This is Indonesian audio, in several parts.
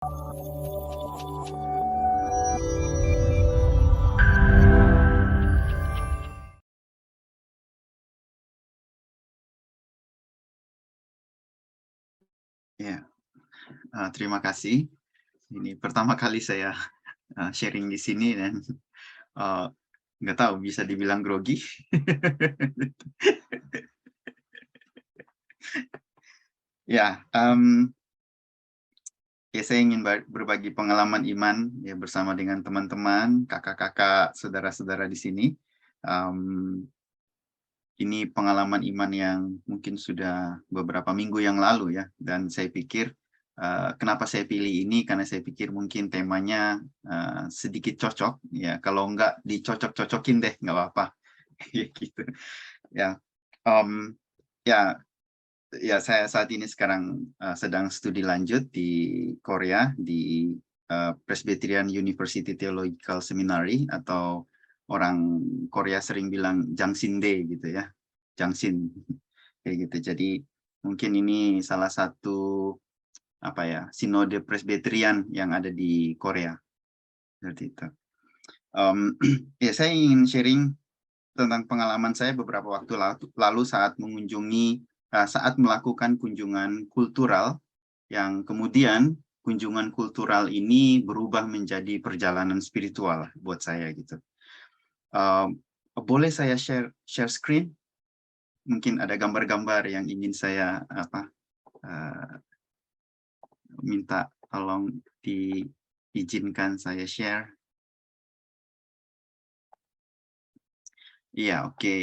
Ya, terima kasih. Ini pertama kali saya sharing di sini dan uh, nggak tahu bisa dibilang grogi. Ya, ya saya ingin berbagi pengalaman iman ya bersama dengan teman-teman, kakak-kakak, saudara-saudara di sini. Um, ini pengalaman iman yang mungkin sudah beberapa minggu yang lalu ya, dan saya pikir kenapa saya pilih ini karena saya pikir mungkin temanya sedikit cocok ya, kalau enggak dicocok-cocokin deh nggak apa-apa. Gitu ya. um, ya ya saya saat ini sekarang sedang studi lanjut di Korea di Presbyterian University Theological Seminary, atau orang Korea sering bilang Jangsinde gitu ya, Jangsin kayak gitu. Jadi mungkin ini salah satu sinode Presbyterian yang ada di Korea seperti itu. Ya saya ingin sharing tentang pengalaman saya beberapa waktu lalu saat melakukan kunjungan kultural, yang kemudian kunjungan kultural ini berubah menjadi perjalanan spiritual buat saya gitu. Boleh saya share screen? Mungkin ada gambar-gambar yang ingin saya minta tolong diizinkan saya share. Iya, oke.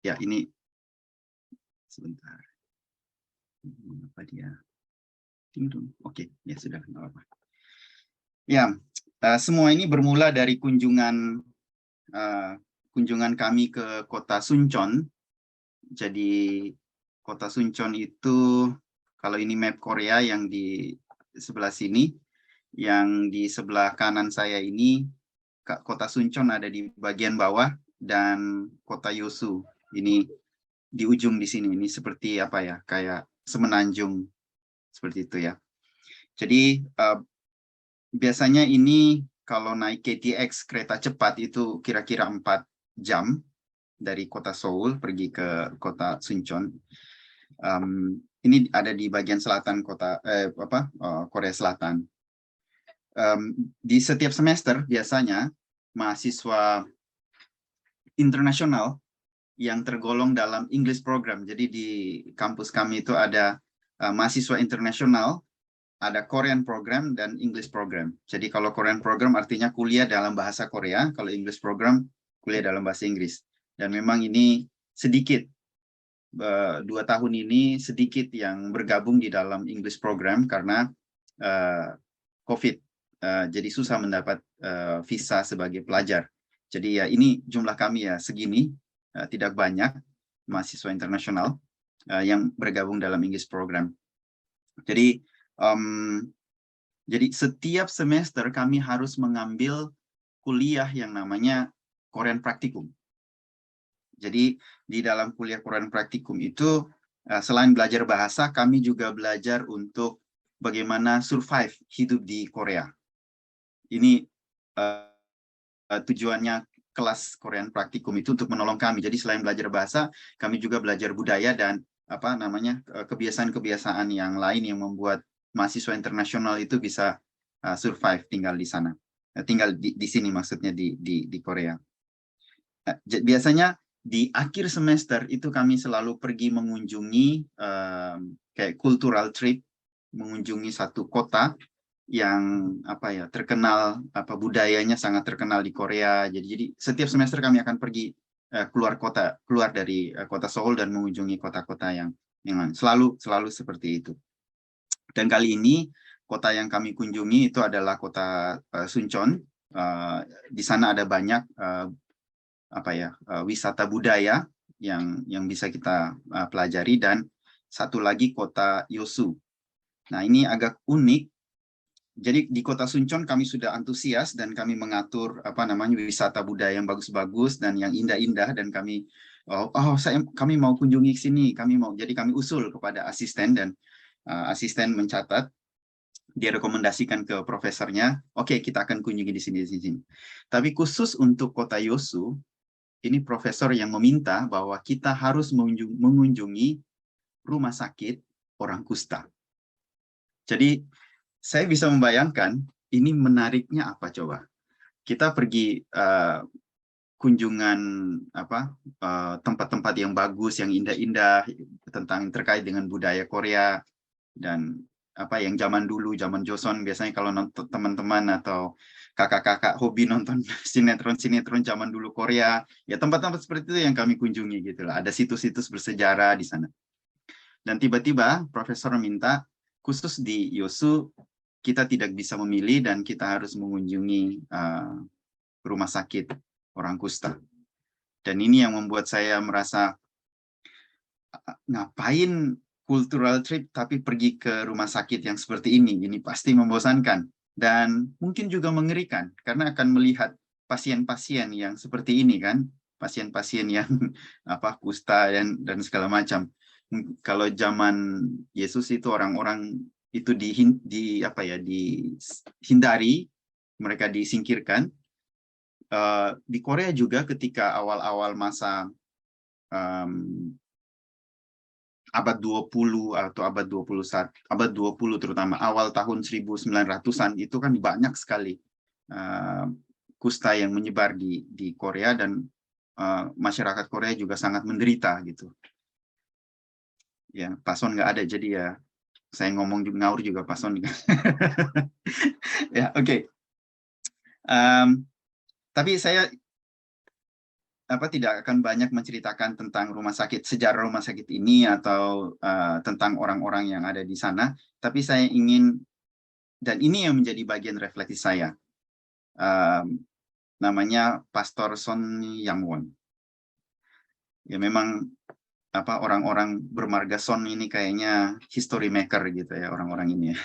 Ya, ini sebentar. Apa dia? Oke, ya sudah, nggak apa-apa. Ya, semua ini bermula dari kunjungan kami ke kota Suncheon. Jadi kota Suncheon itu, kalau ini map Korea yang di sebelah sini, yang di sebelah kanan saya ini kota Suncheon ada di bagian bawah, dan kota Yeosu ini di ujung di sini. Ini seperti apa ya, kayak semenanjung seperti itu ya. Jadi biasanya ini kalau naik KTX kereta cepat itu kira-kira 4 jam dari kota Seoul pergi ke kota Suncheon. Ini ada di bagian selatan Korea Selatan. Di setiap semester biasanya mahasiswa internasional yang tergolong dalam English program. Jadi di kampus kami itu ada mahasiswa internasional, ada Korean program dan English program. Jadi kalau Korean program artinya kuliah dalam bahasa Korea, kalau English program kuliah dalam bahasa Inggris. Dan memang ini sedikit, 2 tahun ini sedikit yang bergabung di dalam English program karena COVID. Jadi susah mendapat visa sebagai pelajar. Jadi ya ini jumlah kami ya segini, tidak banyak mahasiswa internasional yang bergabung dalam English program. Jadi setiap semester kami harus mengambil kuliah yang namanya Korean Practicum. Jadi di dalam kuliah Korean Practicum itu selain belajar bahasa, kami juga belajar untuk bagaimana survive hidup di Korea. Ini tujuannya kelas Korean Practicum itu untuk menolong kami. Jadi selain belajar bahasa, kami juga belajar budaya dan kebiasaan-kebiasaan yang lain yang membuat mahasiswa internasional itu bisa survive tinggal di sana. Tinggal di sini maksudnya di Korea. Biasanya di akhir semester itu kami selalu pergi mengunjungi kayak cultural trip, mengunjungi satu kota yang terkenal, budayanya sangat terkenal di Korea. Jadi setiap semester kami akan pergi keluar dari kota Seoul dan mengunjungi kota-kota yang lain. Selalu seperti itu. Dan kali ini kota yang kami kunjungi itu adalah kota Suncheon. Di sana ada banyak wisata budaya yang bisa kita pelajari, dan satu lagi kota Yeosu. Nah, ini agak unik. Jadi di kota Suncheon kami sudah antusias dan kami mengatur wisata budaya yang bagus-bagus dan yang indah-indah, dan kami kami mau kunjungi sini, jadi kami usul kepada asisten dan asisten mencatat, dia rekomendasikan ke profesornya, oke, kita akan kunjungi di sini, di sini. Tapi khusus untuk kota Yosu, ini profesor yang meminta bahwa kita harus mengunjungi rumah sakit orang kusta. Jadi saya bisa membayangkan ini menariknya apa coba. Kita pergi kunjungan tempat-tempat yang bagus, yang indah-indah tentang terkait dengan budaya Korea dan yang zaman dulu, zaman Joseon, biasanya kalau nonton teman-teman atau kakak-kakak hobi nonton sinetron-sinetron zaman dulu Korea, ya tempat-tempat seperti itu yang kami kunjungi gitu lah. Ada situs-situs bersejarah di sana. Dan tiba-tiba profesor minta khusus di Yosu kita tidak bisa memilih dan kita harus mengunjungi rumah sakit orang kusta. Dan ini yang membuat saya merasa ngapain cultural trip tapi pergi ke rumah sakit yang seperti ini pasti membosankan dan mungkin juga mengerikan karena akan melihat pasien-pasien yang seperti ini kan, pasien-pasien yang kusta dan segala macam. Kalau zaman Yesus itu orang-orang itu dihindari, mereka disingkirkan. Di Korea juga ketika awal-awal masa abad 20 atau abad 21, abad 20 terutama awal tahun 1900-an itu kan banyak sekali kusta yang menyebar di Korea dan masyarakat Korea juga sangat menderita gitu. Ya, Pason nggak ada jadi ya saya ngomong juga ngaur juga Pason juga. Ya, oke. Tapi saya tidak akan banyak menceritakan tentang rumah sakit, sejarah rumah sakit ini atau tentang orang-orang yang ada di sana, tapi saya ingin, dan ini yang menjadi bagian refleksi saya, namanya Pastor Son Yang-won. Ya memang orang-orang bermarga Son ini kayaknya history maker gitu ya orang-orang ini ya.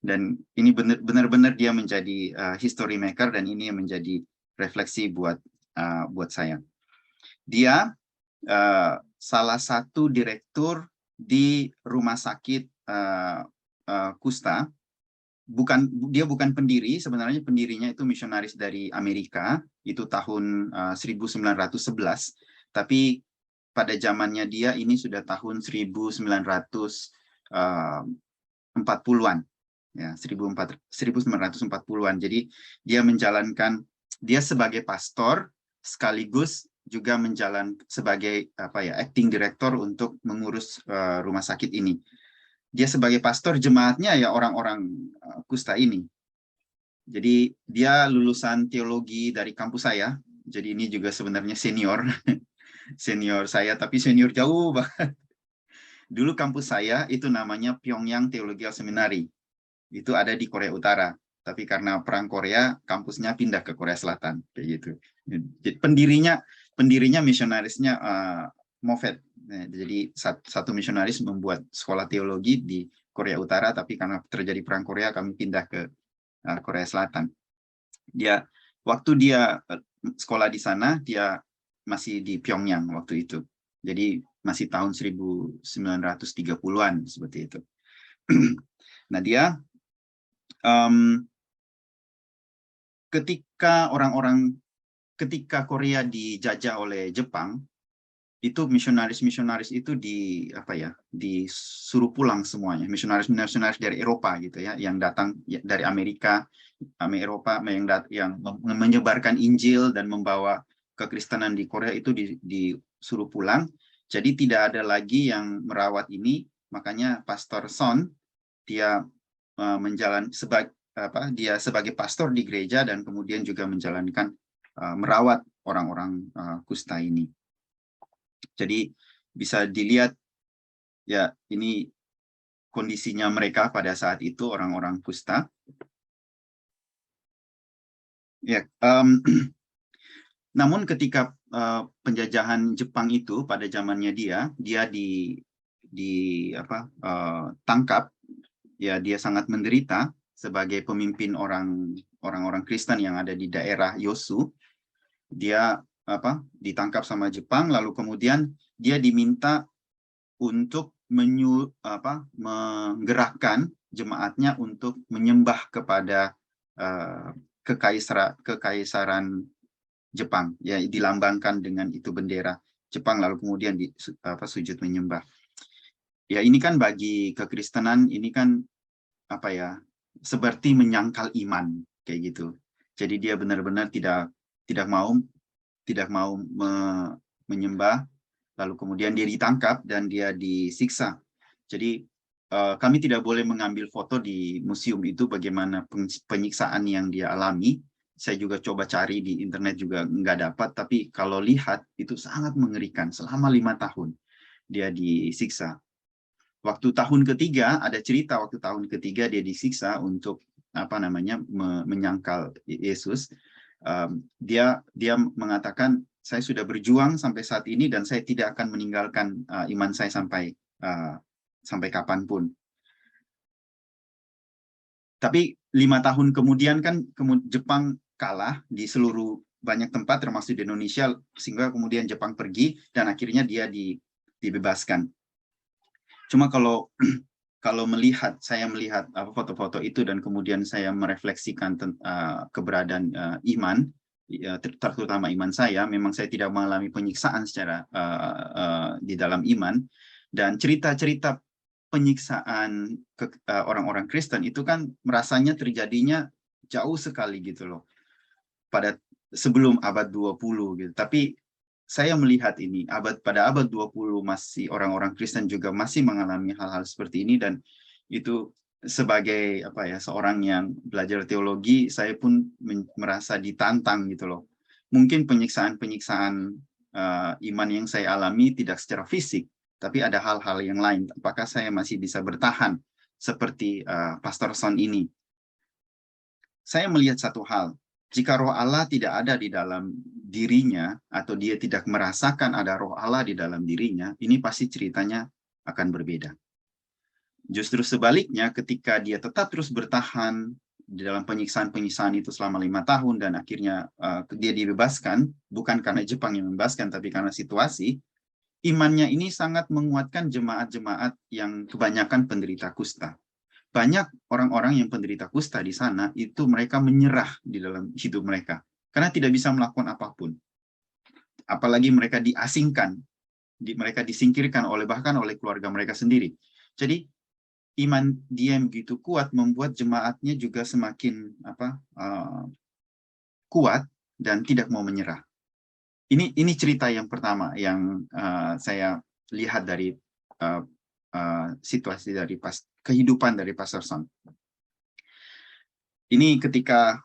Dan ini benar-benar dia menjadi history maker dan ini yang menjadi refleksi buat saya. Dia salah satu direktur di rumah sakit kusta. Dia bukan pendiri, sebenarnya pendirinya itu misionaris dari Amerika, itu tahun 1911. Tapi pada zamannya dia ini sudah tahun 1940-an. Ya, 1940-an. Jadi dia menjalankan, dia sebagai pastor sekaligus juga sebagai acting director untuk mengurus rumah sakit ini. Dia sebagai pastor, jemaatnya ya orang-orang kusta ini. Jadi dia lulusan teologi dari kampus saya. Jadi ini juga sebenarnya senior senior saya, tapi senior jauh banget. Dulu kampus saya itu namanya Pyongyang Theological Seminary. Itu ada di Korea Utara. Tapi karena perang Korea, kampusnya pindah ke Korea Selatan, kayak gitu. Jadi pendirinya misionarisnya Moffat. Jadi satu misionaris membuat sekolah teologi di Korea Utara, tapi karena terjadi perang Korea, kami pindah ke Korea Selatan. Waktu dia sekolah di sana, dia masih di Pyongyang waktu itu. Jadi masih tahun 1930-an seperti itu. Nah, dia ketika Korea dijajah oleh Jepang, itu misionaris itu disuruh pulang semuanya, misionaris dari Eropa gitu ya, yang datang dari Amerika, Eropa yang menyebarkan Injil dan membawa kekristenan di Korea itu disuruh pulang. Jadi tidak ada lagi yang merawat ini, makanya Pastor Son dia sebagai pastor di gereja dan kemudian juga menjalankan merawat orang-orang kusta ini. Jadi bisa dilihat ya, ini kondisinya mereka pada saat itu, orang-orang kusta. Ya, namun ketika penjajahan Jepang itu pada zamannya dia tangkap, ya dia sangat menderita sebagai pemimpin orang-orang Kristen yang ada di daerah Yosu. Dia ditangkap sama Jepang, lalu kemudian dia diminta untuk menggerakkan jemaatnya untuk menyembah kepada kekaisaran Jepang, ya, dilambangkan dengan itu bendera Jepang, lalu kemudian sujud menyembah. Ya, ini kan bagi kekristenan ini kan seperti menyangkal iman kayak gitu. Jadi dia benar-benar tidak mau menyembah, lalu kemudian dia ditangkap dan dia disiksa. Jadi kami tidak boleh mengambil foto di museum itu bagaimana penyiksaan yang dia alami. Saya juga coba cari di internet juga nggak dapat, tapi kalau lihat itu sangat mengerikan. Selama 5 tahun dia disiksa. Waktu tahun ketiga, ada cerita waktu tahun ketiga dia disiksa untuk menyangkal Yesus. Dia mengatakan, saya sudah berjuang sampai saat ini dan saya tidak akan meninggalkan iman saya sampai kapanpun. Tapi 5 tahun kemudian kan Jepang kalah di seluruh banyak tempat termasuk di Indonesia, sehingga kemudian Jepang pergi dan akhirnya dia dibebaskan. Cuma kalau saya melihat foto-foto itu dan kemudian saya merefleksikan keberadaan iman, terutama iman saya, memang saya tidak mengalami penyiksaan secara di dalam iman, dan cerita-cerita penyiksaan orang-orang Kristen itu kan rasanya terjadinya jauh sekali gitu loh, pada sebelum abad 20 gitu. Tapi saya melihat ini pada abad 20 masih orang-orang Kristen juga masih mengalami hal-hal seperti ini, dan itu sebagai seorang yang belajar teologi, saya pun merasa ditantang gitu loh. Mungkin penyiksaan-penyiksaan iman yang saya alami tidak secara fisik, tapi ada hal-hal yang lain. Apakah saya masih bisa bertahan seperti Pastor Son ini? Saya melihat satu hal. Jika roh Allah tidak ada di dalam dirinya, atau dia tidak merasakan ada roh Allah di dalam dirinya, ini pasti ceritanya akan berbeda. Justru sebaliknya, ketika dia tetap terus bertahan di dalam penyiksaan-penyiksaan itu selama 5 tahun, dan akhirnya dia dibebaskan, bukan karena Jepang yang membebaskan, tapi karena situasi, imannya ini sangat menguatkan jemaat-jemaat yang kebanyakan penderita kusta. Banyak orang-orang yang penderita kusta di sana itu mereka menyerah di dalam hidup mereka karena tidak bisa melakukan apapun, apalagi mereka diasingkan, mereka disingkirkan bahkan oleh keluarga mereka sendiri. Jadi iman dia yang begitu kuat membuat jemaatnya juga semakin kuat dan tidak mau menyerah. Ini cerita yang pertama yang saya lihat dari situasi dari kehidupan dari Pastor Son. Ini ketika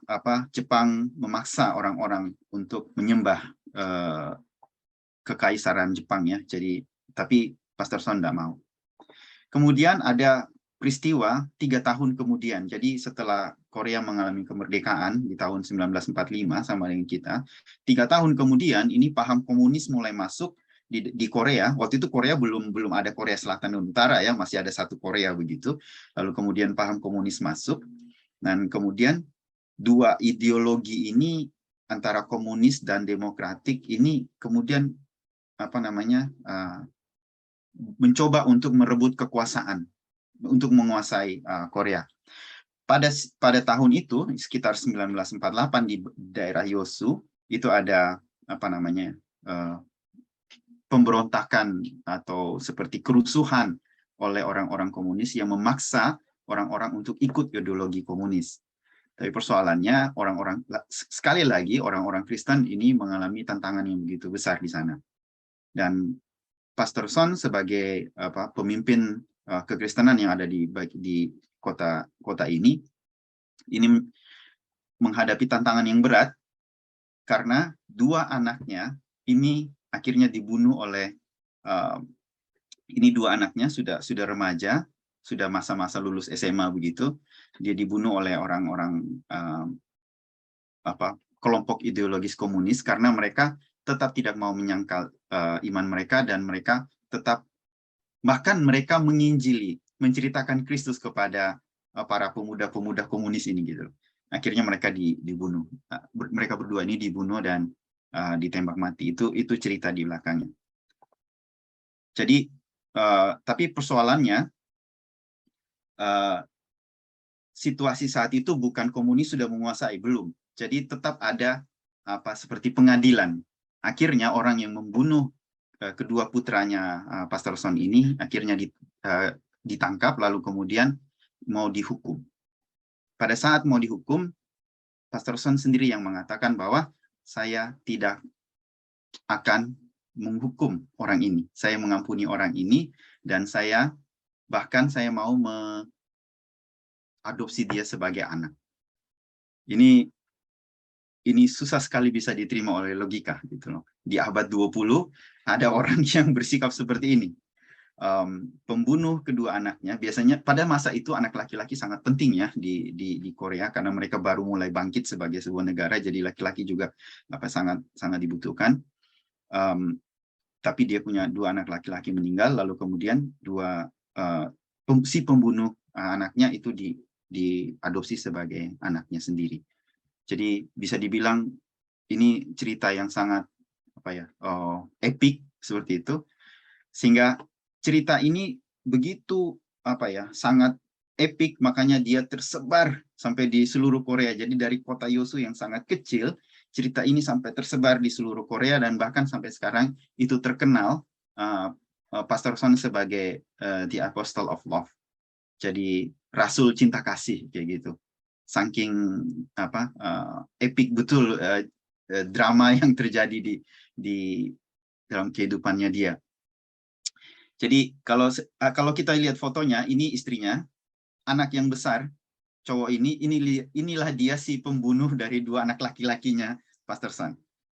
Jepang memaksa orang-orang untuk menyembah kekaisaran Jepang, ya. Tapi Pastor Son tidak mau. Kemudian ada peristiwa 3 tahun kemudian. Jadi setelah Korea mengalami kemerdekaan di tahun 1945 sama dengan kita, 3 tahun kemudian ini paham komunis mulai masuk di Korea. Waktu itu Korea belum ada Korea Selatan dan Utara, ya, masih ada satu Korea begitu. Lalu kemudian paham komunis masuk. Dan kemudian dua ideologi ini antara komunis dan demokratik ini kemudian mencoba untuk merebut kekuasaan, untuk menguasai Korea. Pada tahun itu sekitar 1948 di daerah Yosu itu ada pemberontakan atau seperti kerusuhan oleh orang-orang komunis yang memaksa orang-orang untuk ikut ideologi komunis. Tapi persoalannya sekali lagi orang-orang Kristen ini mengalami tantangan yang begitu besar di sana. Dan Pastor Son sebagai pemimpin kekristenan yang ada di kota ini menghadapi tantangan yang berat karena 2 anaknya ini akhirnya dibunuh oleh 2 anaknya sudah remaja, sudah masa-masa lulus SMA begitu. Dia dibunuh oleh orang-orang kelompok ideologis komunis karena mereka tetap tidak mau menyangkal iman mereka, dan mereka tetap bahkan mereka menginjili, menceritakan Kristus kepada para pemuda-pemuda komunis ini gitu. Akhirnya mereka dibunuh. Mereka berdua ini dibunuh, dan ditembak mati. Itu cerita di belakangnya. Jadi tapi persoalannya situasi saat itu bukan komunis sudah menguasai, belum. Jadi tetap ada seperti pengadilan. Akhirnya orang yang membunuh kedua putranya Pastor Son ini akhirnya ditangkap lalu kemudian mau dihukum. Pada saat mau dihukum, Pastor Son sendiri yang mengatakan bahwa saya tidak akan menghukum orang ini. Saya mengampuni orang ini dan bahkan saya mau adopsi dia sebagai anak. Ini susah sekali bisa diterima oleh logika gitu loh. Di abad 20 ada orang yang bersikap seperti ini. Pembunuh kedua anaknya, biasanya pada masa itu anak laki-laki sangat penting ya di Korea karena mereka baru mulai bangkit sebagai sebuah negara, jadi laki-laki juga sangat dibutuhkan. Tapi dia punya dua anak laki-laki meninggal, lalu kemudian si pembunuh anaknya itu diadopsi sebagai anaknya sendiri. Jadi bisa dibilang ini cerita yang sangat epic seperti itu, sehingga cerita ini begitu sangat epic, makanya dia tersebar sampai di seluruh Korea. Jadi dari kota Yosu yang sangat kecil, cerita ini sampai tersebar di seluruh Korea dan bahkan sampai sekarang itu terkenal Pastor Son sebagai the Apostle of Love. Jadi rasul cinta kasih kayak gitu. Saking epic betul drama yang terjadi di dalam kehidupannya dia. Jadi kalau kita lihat fotonya, ini istrinya, anak yang besar, cowok inilah dia si pembunuh dari dua anak laki-lakinya Pastor Son.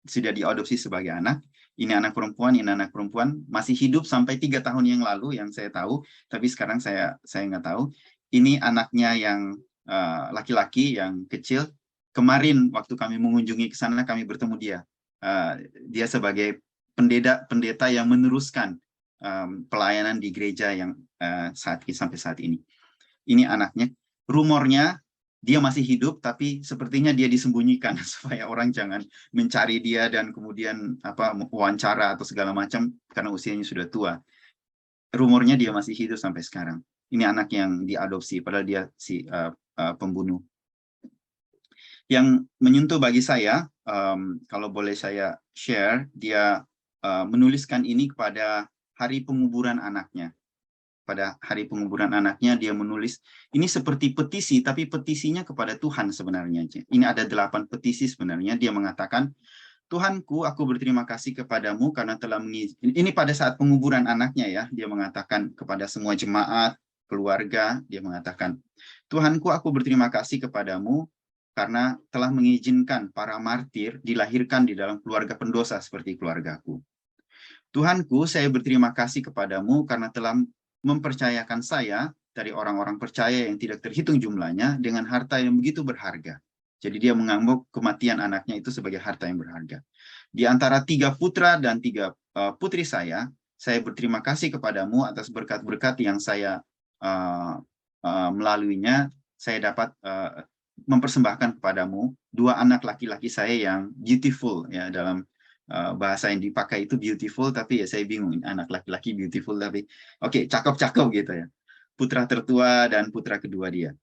Sudah diadopsi sebagai anak. Ini anak perempuan, masih hidup sampai 3 tahun yang lalu yang saya tahu, tapi sekarang saya nggak tahu. Ini anaknya yang laki-laki yang kecil. Kemarin waktu kami mengunjungi ke sana, kami bertemu dia. Dia sebagai pendeta yang meneruskan pelayanan di gereja yang sampai saat ini. Ini anaknya. Rumornya dia masih hidup, tapi sepertinya dia disembunyikan supaya orang jangan mencari dia dan kemudian wawancara atau segala macam karena usianya sudah tua. Rumornya dia masih hidup sampai sekarang. Ini anak yang diadopsi, padahal dia si pembunuh. Yang menyentuh bagi saya, kalau boleh saya share, dia menuliskan ini kepada hari penguburan anaknya. Pada hari penguburan anaknya, dia menulis, ini seperti petisi, tapi petisinya kepada Tuhan sebenarnya. Ini ada 8 petisi sebenarnya. Dia mengatakan, Tuhanku, aku berterima kasih kepadamu karena telah mengizinkan. Ini pada saat penguburan anaknya ya, dia mengatakan kepada semua jemaat, keluarga, dia mengatakan, Tuhanku, aku berterima kasih kepadamu karena telah mengizinkan para martir dilahirkan di dalam keluarga pendosa seperti keluargaku. Tuhanku, saya berterima kasih kepadamu karena telah mempercayakan saya dari orang-orang percaya yang tidak terhitung jumlahnya dengan harta yang begitu berharga. Jadi dia menganggap kematian anaknya itu sebagai harta yang berharga. Di antara 3 putra dan 3 putri saya berterima kasih kepadamu atas berkat-berkat yang saya melaluinya. Saya dapat mempersembahkan kepadamu 2 anak laki-laki saya yang beautiful ya, dalam bahasa yang dipakai itu beautiful, tapi ya saya bingung, anak laki-laki beautiful tapi oke, cakep-cakep gitu ya. Putra tertua dan putra kedua dia.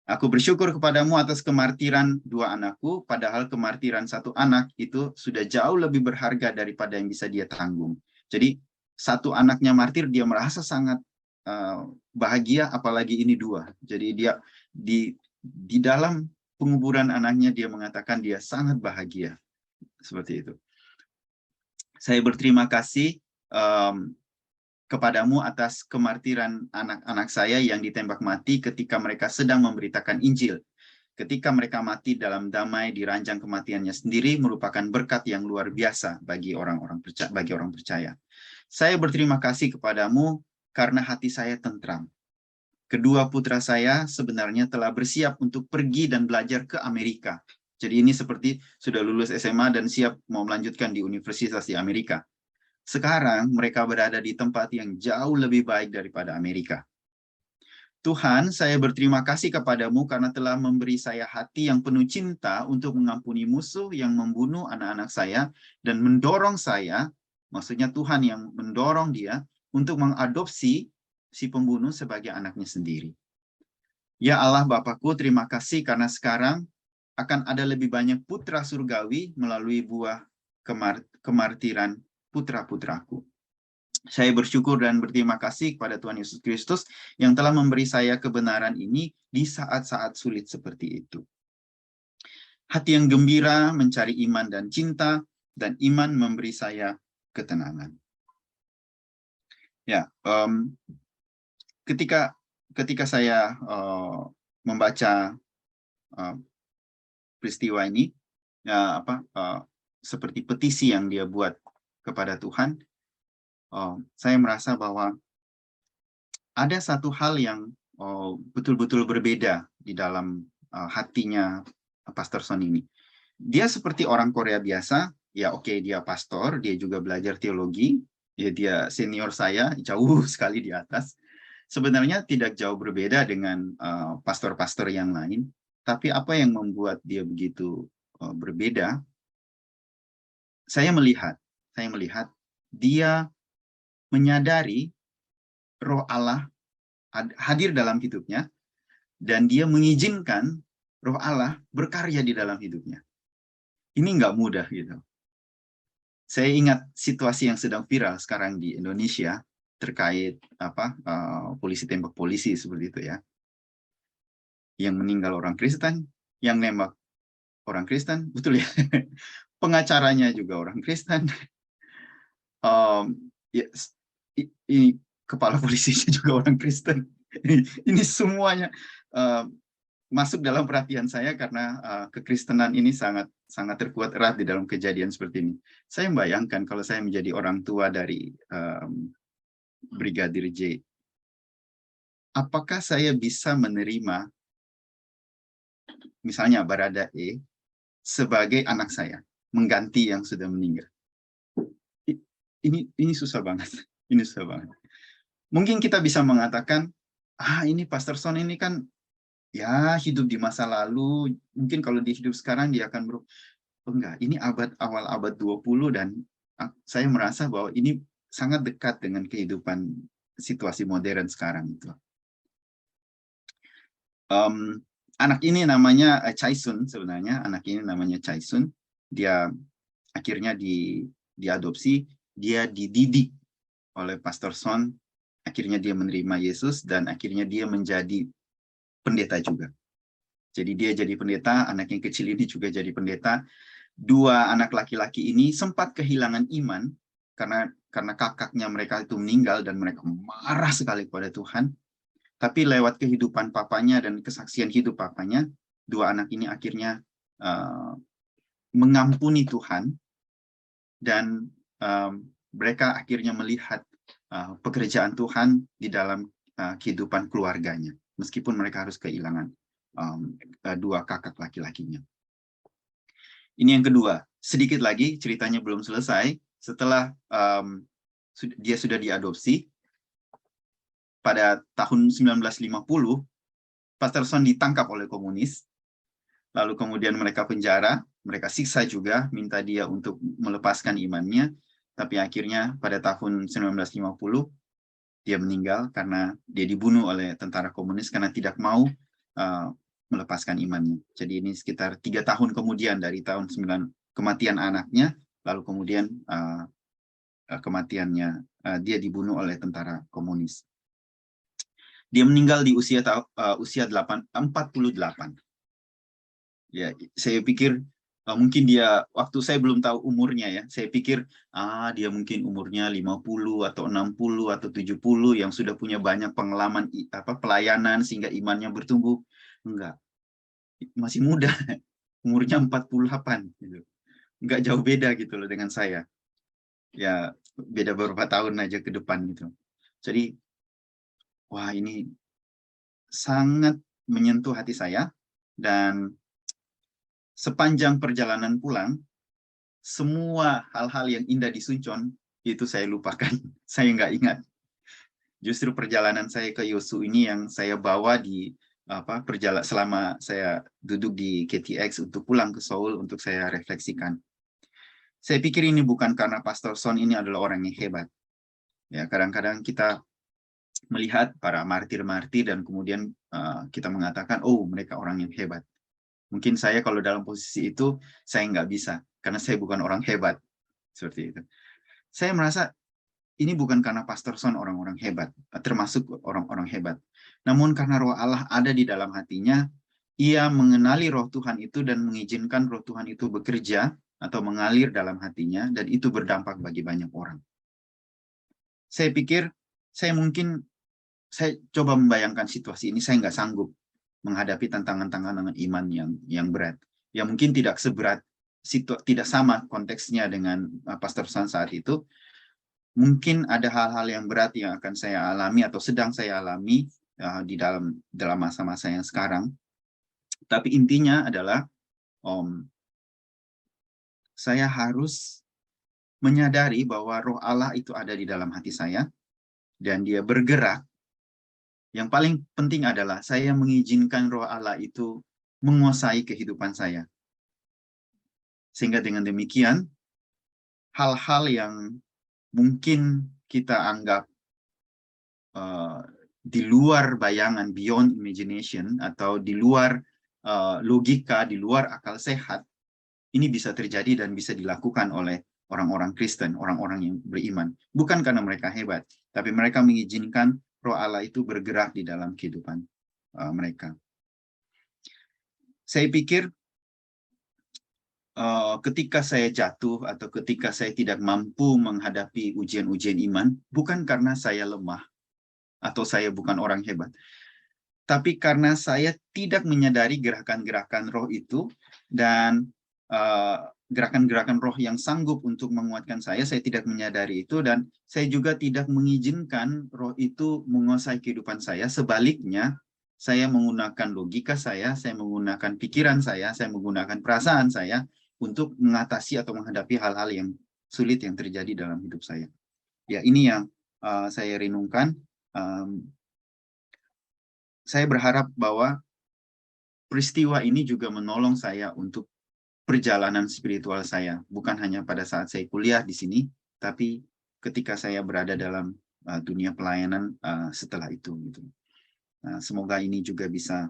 Aku bersyukur kepadamu atas kemartiran 2 anakku, padahal kemartiran 1 anak itu sudah jauh lebih berharga daripada yang bisa dia tanggung. Jadi 1 anaknya martir, dia merasa sangat bahagia, apalagi ini 2. Jadi dia di dalam penguburan anaknya, dia mengatakan dia sangat bahagia. Seperti itu. Saya berterima kasih kepadamu atas kemartiran anak-anak saya yang ditembak mati ketika mereka sedang memberitakan Injil. Ketika mereka mati dalam damai di ranjang kematiannya sendiri merupakan berkat yang luar biasa bagi orang percaya. Saya berterima kasih kepadamu karena hati saya tentram. Kedua putra saya sebenarnya telah bersiap untuk pergi dan belajar ke Amerika. Jadi ini seperti sudah lulus SMA dan siap mau melanjutkan di universitas di Amerika. Sekarang mereka berada di tempat yang jauh lebih baik daripada Amerika. Tuhan, saya berterima kasih kepadamu karena telah memberi saya hati yang penuh cinta untuk mengampuni musuh yang membunuh anak-anak saya dan mendorong saya, maksudnya Tuhan yang mendorong dia untuk mengadopsi si pembunuh sebagai anaknya sendiri. Ya Allah Bapakku, terima kasih karena sekarang akan ada lebih banyak putra surgawi melalui buah kemartiran putra-putraku. Saya bersyukur dan berterima kasih kepada Tuhan Yesus Kristus yang telah memberi saya kebenaran ini di saat-saat sulit seperti itu. Hati yang gembira mencari iman dan cinta, dan iman memberi saya ketenangan. Ya, ketika saya membaca peristiwa ini, seperti petisi yang dia buat kepada Tuhan, saya merasa bahwa ada satu hal yang betul-betul berbeda di dalam hatinya Pastor Son ini. Dia seperti orang Korea biasa, ya oke, dia pastor, dia juga belajar teologi, ya dia senior saya, jauh sekali di atas. Sebenarnya tidak jauh berbeda dengan pastor-pastor yang lain, tapi apa yang membuat dia begitu berbeda, saya melihat dia menyadari Roh Allah hadir dalam hidupnya, dan dia mengizinkan Roh Allah berkarya di dalam hidupnya. Ini nggak mudah gitu. Saya ingat situasi yang sedang viral sekarang di Indonesia terkait polisi tembak polisi seperti itu ya. Yang meninggal orang Kristen, yang nembak orang Kristen, betul ya. Pengacaranya juga orang Kristen. Ini kepala polisinya juga orang Kristen. Ini semuanya masuk dalam perhatian saya karena kekristenan ini sangat terkuat erat di dalam kejadian seperti ini. Saya membayangkan kalau saya menjadi orang tua dari Brigadir J, apakah saya bisa menerima misalnya Baradae sebagai anak saya, mengganti yang sudah meninggal? Ini susah banget. Ini susah banget. Mungkin kita bisa mengatakan, ini Pastor Son ini kan ya hidup di masa lalu, mungkin kalau dia hidup sekarang dia akan enggak, ini awal abad 20 dan saya merasa bahwa ini sangat dekat dengan kehidupan situasi modern sekarang itu. Anak ini namanya Chaisun sebenarnya, anak ini namanya Chaisun. Dia akhirnya diadopsi, dia dididik oleh Pastor Son, akhirnya dia menerima Yesus dan akhirnya dia menjadi pendeta juga. Jadi dia jadi pendeta, anak yang kecil ini juga jadi pendeta. Dua anak laki-laki ini sempat kehilangan iman karena kakaknya mereka itu meninggal dan mereka marah sekali kepada Tuhan. Tapi lewat kehidupan papanya dan kesaksian hidup papanya, dua anak ini akhirnya mengampuni Tuhan dan mereka akhirnya melihat pekerjaan Tuhan di dalam kehidupan keluarganya, meskipun mereka harus kehilangan dua kakak laki-lakinya. Ini yang kedua. Sedikit lagi, ceritanya belum selesai. Setelah dia sudah diadopsi, pada tahun 1950, Pastor Son ditangkap oleh komunis. Lalu kemudian mereka penjara, mereka siksa juga, minta dia untuk melepaskan imannya. Tapi akhirnya pada tahun 1950, dia meninggal karena dia dibunuh oleh tentara komunis karena tidak mau melepaskan imannya. Jadi ini sekitar 3 tahun kemudian dari tahun kematian anaknya, lalu kemudian kematiannya, dia dibunuh oleh tentara komunis. Dia meninggal di usia 48. Ya, saya pikir mungkin dia, waktu saya belum tahu umurnya ya, saya pikir dia mungkin umurnya 50 atau 60 atau 70 yang sudah punya banyak pengalaman pelayanan sehingga imannya bertumbuh. Enggak. Masih muda, umurnya 48 gitu. Enggak jauh beda gitu loh dengan saya. Ya, beda beberapa tahun aja ke depan gitu. Jadi wah, ini sangat menyentuh hati saya, dan sepanjang perjalanan pulang, semua hal-hal yang indah di Suncheon itu saya lupakan. Saya nggak ingat. Justru perjalanan saya ke Yosu ini yang saya bawa di selama saya duduk di KTX untuk pulang ke Seoul untuk saya refleksikan. Saya pikir ini bukan karena Pastor Son ini adalah orang yang hebat. Ya, kadang-kadang kita melihat para martir-martir dan kemudian kita mengatakan, oh mereka orang yang hebat. Mungkin saya kalau dalam posisi itu, saya nggak bisa, karena saya bukan orang hebat. Seperti itu. Saya merasa ini bukan karena Pastor Son orang-orang hebat, termasuk orang-orang hebat. Namun karena roh Allah ada di dalam hatinya, ia mengenali roh Tuhan itu dan mengizinkan roh Tuhan itu bekerja atau mengalir dalam hatinya, dan itu berdampak bagi banyak orang. Saya pikir, saya coba membayangkan situasi ini, saya nggak sanggup menghadapi tantangan-tantangan iman yang berat. Ya mungkin tidak seberat, tidak sama konteksnya dengan Pastor Son saat itu. Mungkin ada hal-hal yang berat yang akan saya alami atau sedang saya alami di dalam masa-masa yang sekarang. Tapi intinya adalah saya harus menyadari bahwa roh Allah itu ada di dalam hati saya dan dia bergerak. Yang paling penting adalah saya mengizinkan roh Allah itu menguasai kehidupan saya. Sehingga dengan demikian, hal-hal yang mungkin kita anggap di luar bayangan, beyond imagination, atau di luar logika, di luar akal sehat, ini bisa terjadi dan bisa dilakukan oleh orang-orang Kristen, orang-orang yang beriman. Bukan karena mereka hebat, tapi mereka mengizinkan roh Allah itu bergerak di dalam kehidupan mereka. Saya pikir ketika saya jatuh atau ketika saya tidak mampu menghadapi ujian-ujian iman, bukan karena saya lemah atau saya bukan orang hebat, tapi karena saya tidak menyadari gerakan-gerakan roh itu dan gerakan-gerakan roh yang sanggup untuk menguatkan saya tidak menyadari itu, dan saya juga tidak mengizinkan roh itu menguasai kehidupan saya. Sebaliknya, saya menggunakan logika saya menggunakan pikiran saya menggunakan perasaan saya untuk mengatasi atau menghadapi hal-hal yang sulit yang terjadi dalam hidup saya. Ya, ini yang saya renungkan. Saya berharap bahwa peristiwa ini juga menolong saya untuk perjalanan spiritual saya, bukan hanya pada saat saya kuliah di sini, tapi ketika saya berada dalam dunia pelayanan setelah itu. Gitu. Semoga ini juga bisa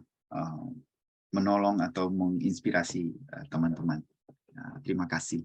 menolong atau menginspirasi teman-teman. Terima kasih.